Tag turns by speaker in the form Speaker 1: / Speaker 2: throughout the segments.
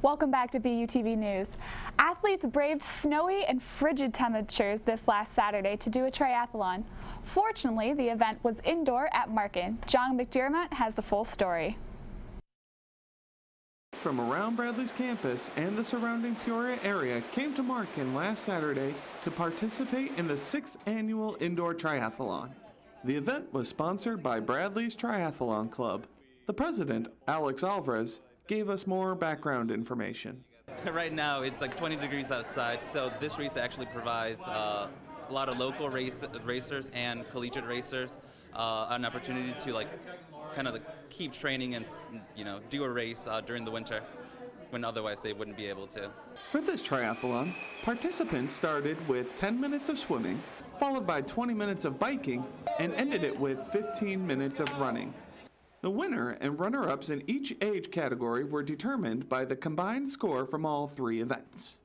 Speaker 1: Welcome back to BUTV News. Athletes braved snowy and frigid temperatures this last Saturday to do a triathlon. Fortunately, the event was indoor at Markin. John McDermott has the full story.
Speaker 2: From around Bradley's campus and the surrounding Peoria area came to Markin last Saturday to participate in the 6th annual indoor triathlon. The event was sponsored by Bradley's Triathlon Club. The president, Alex Alvarez, gave us more background information.
Speaker 3: Right now it's like 20 degrees outside, so this race actually provides a lot of local racers and collegiate racers an opportunity to keep training and do a race during the winter when otherwise they wouldn't be able to.
Speaker 2: For this triathlon, participants started with 10 minutes of swimming, followed by 20 minutes of biking, and ended it with 15 minutes of running. The winner and runner-ups in each age category were determined by the combined score from all 3 events.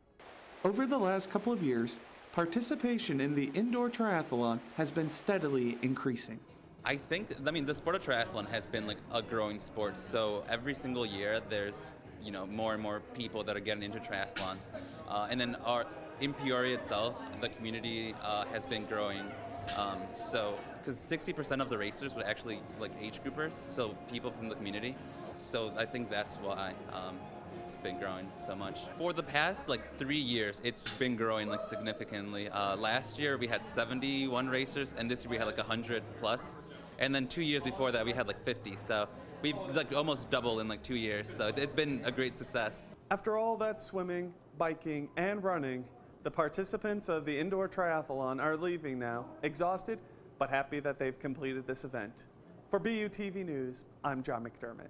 Speaker 2: Over the last couple of years, participation in the indoor triathlon has been steadily increasing.
Speaker 3: The sport of triathlon has been like a growing sport, so every single year there's more and more people that are getting into triathlons. And then in Peoria itself, the community has been growing. Because 60% of the racers were actually age groupers, so people from the community. So I think that's why it's been growing so much. For the past 3 years, it's been growing significantly. Last year we had 71 racers, and this year we had 100 plus. And then 2 years before that we had 50. So we've almost doubled in 2 years. So it's been a great success.
Speaker 2: After all that swimming, biking, and running, the participants of the indoor triathlon are leaving now, exhausted, but happy that they've completed this event. For BUTV News, I'm John McDermott.